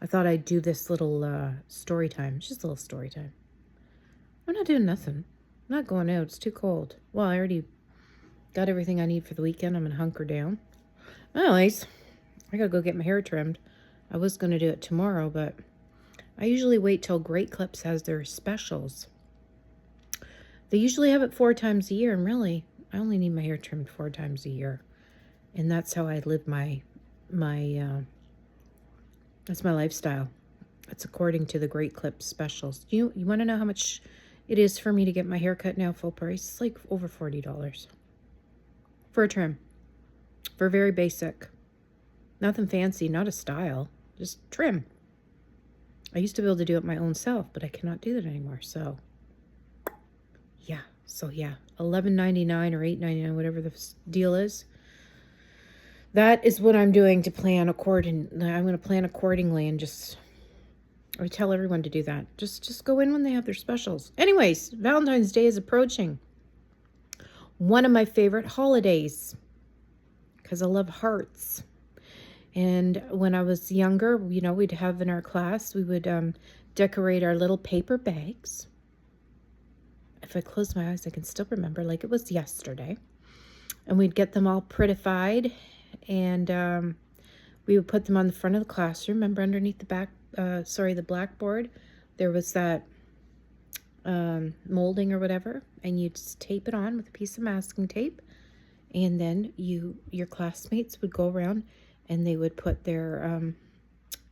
I thought I'd do this little story time. It's just a little story time. I'm not doing nothing. I'm not going out. It's too cold. Well, I already got everything I need for the weekend. I'm going to hunker down. Anyways, I got to go get my hair trimmed. I was going to do it tomorrow, but I usually wait till Great Clips has their specials. They usually have it 4 times a year, and really, I only need my hair trimmed 4 times a year. And that's how I live that's my lifestyle. It's according to the Great Clips specials. You want to know how much it is for me to get my hair cut now full price? It's like over $40 for a trim. For very basic. Nothing fancy, not a style. Just trim. I used to be able to do it my own self, but I cannot do that anymore. So, yeah. $11.99 or $8.99, whatever the deal is. That is what I'm doing to plan accordingly. I'm going to plan accordingly and I tell everyone to do that. Just go in when they have their specials. Anyways, Valentine's Day is approaching. One of my favorite holidays because I love hearts. And when I was younger, we'd have in our class, we would decorate our little paper bags. If I close my eyes, I can still remember like it was yesterday. And we'd get them all prettified, and we would put them on the front of the classroom. Remember, underneath the blackboard, there was that molding or whatever, and you'd just tape it on with a piece of masking tape, and then your classmates would go around and they would put their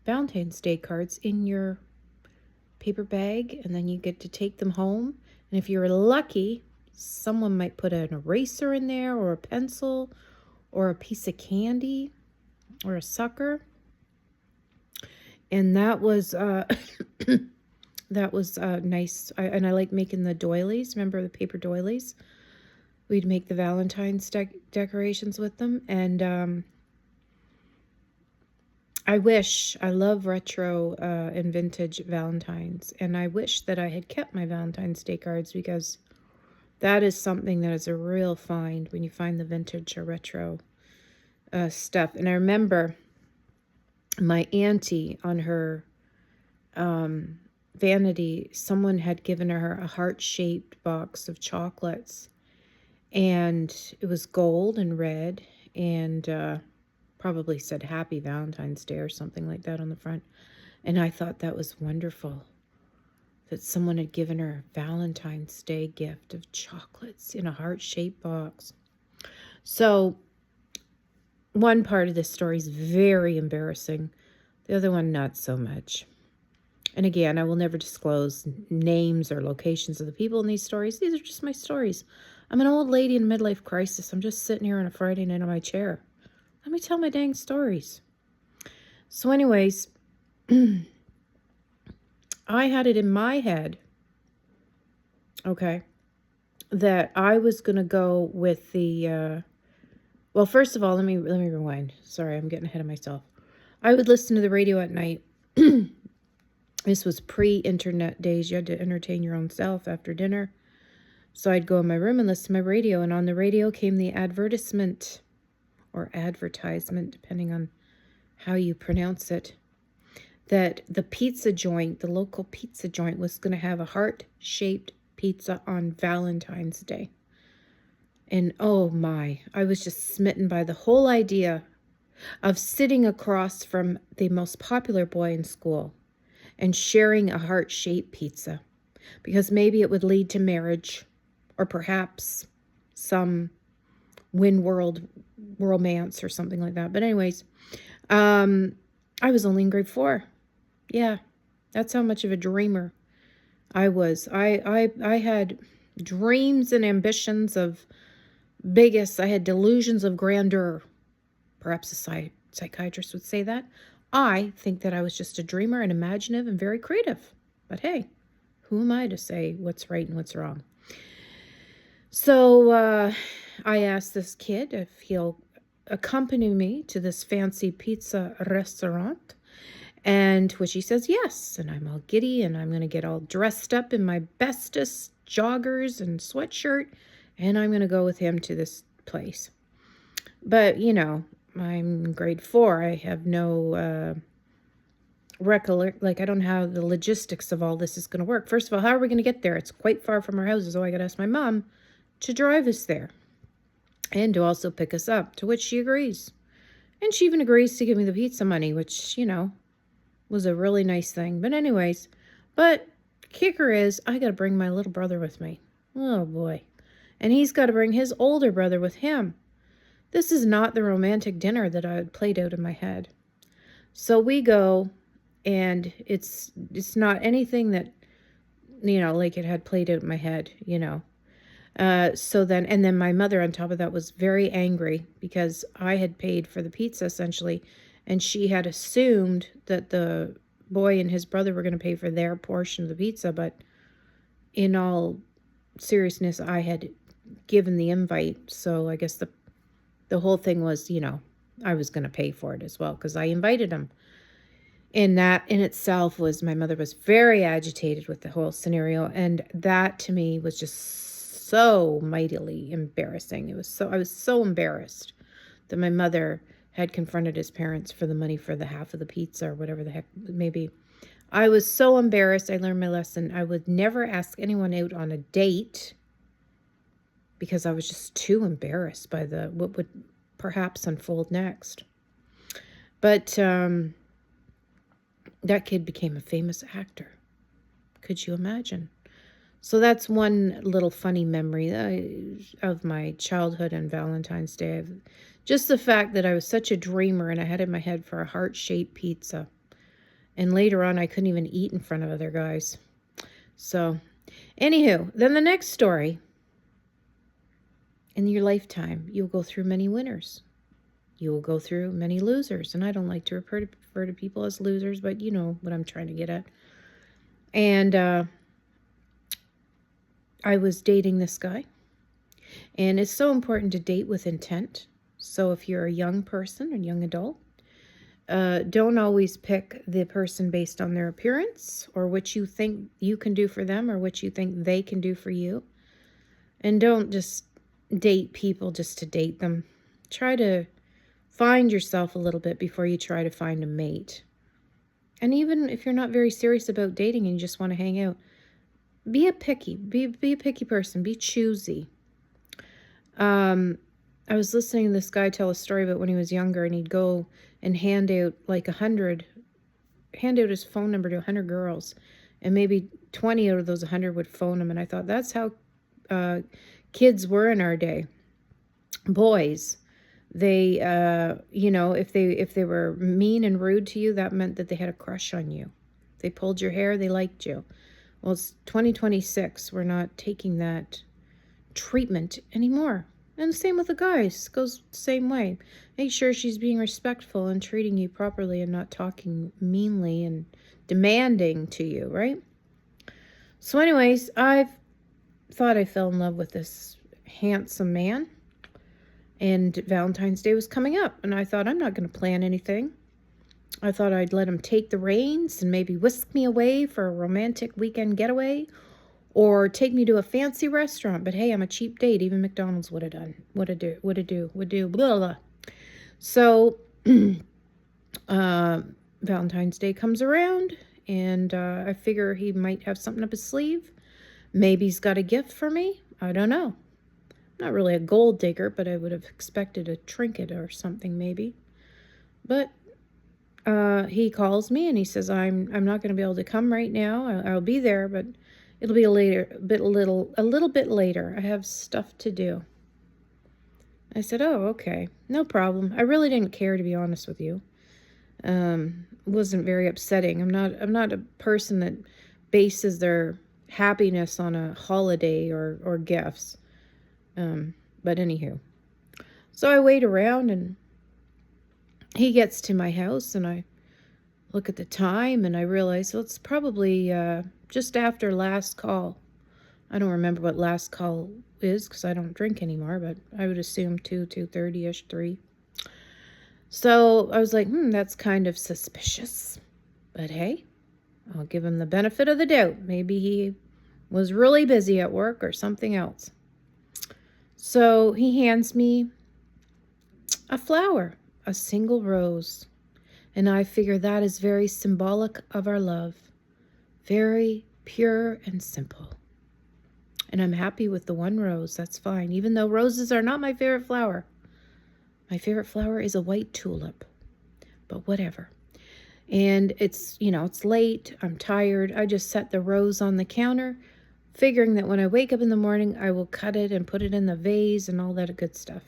Valentine's Day cards in your paper bag, and then you get to take them home. And if you were lucky, someone might put an eraser in there, or a pencil, or a piece of candy, or a sucker. And that was nice. And I like making the doilies. Remember the paper doilies? We'd make the Valentine's decorations with them. And I love retro and vintage Valentines. And I wish that I had kept my Valentine's Day cards, because that is something that is a real find when you find the vintage or retro stuff. And I remember my auntie on her vanity, someone had given her a heart-shaped box of chocolates. And it was gold and red, and probably said Happy Valentine's Day or something like that on the front. And I thought that was wonderful, that someone had given her a Valentine's Day gift of chocolates in a heart-shaped box. So one part of this story is very embarrassing. The other one, not so much. And again, I will never disclose names or locations of the people in these stories. These are just my stories. I'm an old lady in a midlife crisis. I'm just sitting here on a Friday night on my chair. Let me tell my dang stories. So anyways, I had it in my head, okay, that I was going to go with the, well, first of all, let me rewind. Sorry, I'm getting ahead of myself. I would listen to the radio at night. This was pre-internet days. You had to entertain your own self after dinner. So I'd go in my room and listen to my radio, and on the radio came the advertisement, or advertisement, depending on how you pronounce it, that the pizza joint, the local pizza joint, was going to have a heart-shaped pizza on Valentine's Day. And oh my, I was just smitten by the whole idea of sitting across from the most popular boy in school and sharing a heart-shaped pizza, because maybe it would lead to marriage, or perhaps some win-world romance or something like that. But anyways, I was only in grade 4. Yeah, that's how much of a dreamer I was. I had dreams and ambitions of biggest. I had delusions of grandeur. Perhaps a psychiatrist would say that. I think that I was just a dreamer and imaginative and very creative. But hey, who am I to say what's right and what's wrong? So I asked this kid if he'll accompany me to this fancy pizza restaurant, and which he says yes. And I'm all giddy, and I'm going to get all dressed up in my bestest joggers and sweatshirt, and I'm going to go with him to this place. But, I'm in grade 4. I have no recollect, like, I don't know how the logistics of all this is going to work. First of all, how are we going to get there? It's quite far from our houses, so I got to ask my mom to drive us there and to also pick us up, to which she agrees. And she even agrees to give me the pizza money, which, was a really nice thing. But anyways, kicker is I got to bring my little brother with me. Oh boy. And he's got to bring his older brother with him. This is not the romantic dinner that I had played out in my head. So we go, and it's not anything that, like it had played out in my head, and then my mother on top of that was very angry because I had paid for the pizza essentially, and she had assumed that the boy and his brother were going to pay for their portion of the pizza, but in all seriousness, I had given the invite, so I guess the whole thing was, I was going to pay for it as well because I invited him. And that in itself was, my mother was very agitated with the whole scenario, and that to me was just so mightily embarrassing. I was so embarrassed that my mother had confronted his parents for the money for the half of the pizza or whatever the heck, maybe. I was so embarrassed. I learned my lesson. I would never ask anyone out on a date because I was just too embarrassed by what would perhaps unfold next. But that kid became a famous actor. Could you imagine? So that's one little funny memory of my childhood and Valentine's Day. Just the fact that I was such a dreamer and I had in my head for a heart-shaped pizza. And later on, I couldn't even eat in front of other guys. So, anywho, then the next story. In your lifetime, you'll go through many winners. You will go through many losers. And I don't like to refer to people as losers, but you know what I'm trying to get at. And I was dating this guy. And it's so important to date with intent. So if you're a young person, a young adult, don't always pick the person based on their appearance or what you think you can do for them or what you think they can do for you. And don't just date people just to date them. Try to find yourself a little bit before you try to find a mate. And even if you're not very serious about dating and you just want to hang out, be a picky person. Be choosy. I was listening to this guy tell a story about when he was younger, and he'd go and hand out his phone number to 100 girls, and maybe 20 out of those 100 would phone him. And I thought that's how kids were in our day. Boys, they, if they were mean and rude to you, that meant that they had a crush on you. If they pulled your hair, they liked you. Well, it's 2026. We're not taking that treatment anymore. And the same with the guys. It goes the same way. Make sure she's being respectful and treating you properly and not talking meanly and demanding to you, right? So anyways, I thought I fell in love with this handsome man. And Valentine's Day was coming up. And I thought, I'm not going to plan anything. I thought I'd let him take the reins and maybe whisk me away for a romantic weekend getaway. Or take me to a fancy restaurant. But hey, I'm a cheap date. Even McDonald's would have done. Would do, blah, blah. So, Valentine's Day comes around. And I figure he might have something up his sleeve. Maybe he's got a gift for me. I don't know. Not really a gold digger, but I would have expected a trinket or something maybe. But he calls me and he says, I'm not going to be able to come right now. I'll be there, but it'll be a little bit later. I have stuff to do. I said, oh, okay. No problem. I really didn't care, to be honest with you. It wasn't very upsetting. I'm not a person that bases their happiness on a holiday or gifts. But anywho. So I wait around and he gets to my house and I look at the time and I realize, well, it's probably just after last call. I don't remember what last call is because I don't drink anymore, but I would assume 2:30ish, 3. So I was like, that's kind of suspicious. But hey, I'll give him the benefit of the doubt. Maybe he was really busy at work or something else. So he hands me a flower, a single rose. And I figure that is very symbolic of our love. Very pure and simple. And I'm happy with the one rose. That's fine. Even though roses are not my favorite flower. My favorite flower is a white tulip. But whatever. And it's, it's late. I'm tired. I just set the rose on the counter, figuring that when I wake up in the morning, I will cut it and put it in the vase and all that good stuff.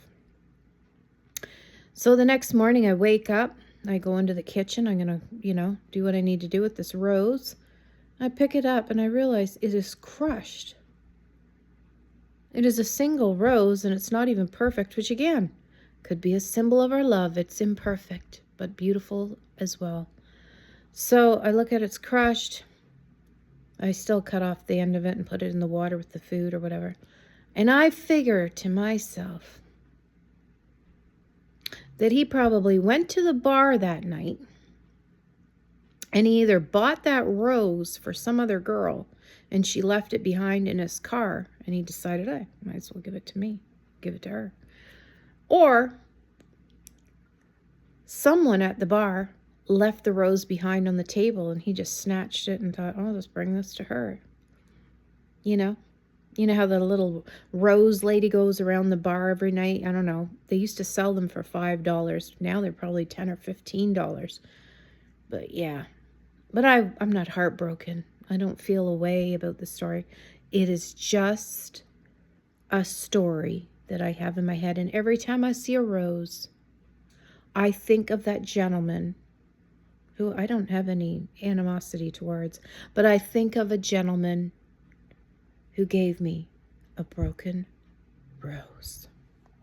So the next morning I wake up, I go into the kitchen. I'm going to, do what I need to do with this rose. I pick it up and I realize it is crushed. It is a single rose and it's not even perfect, which again, could be a symbol of our love. It's imperfect, but beautiful as well. So I look at it's crushed. I still cut off the end of it and put it in the water with the food or whatever. And I figure to myself that he probably went to the bar that night and he either bought that rose for some other girl and she left it behind in his car and he decided, I might as well give it to me, give it to her. Or someone at the bar left the rose behind on the table and he just snatched it and thought, oh, let's bring this to her. You know how the little rose lady goes around the bar every night? I don't know. They used to sell them for $5. Now they're probably $10 or $15. But yeah. But I'm not heartbroken. I don't feel a way about the story. It is just a story that I have in my head. And every time I see a rose, I think of that gentleman who I don't have any animosity towards, but I think of a gentleman who gave me a broken rose.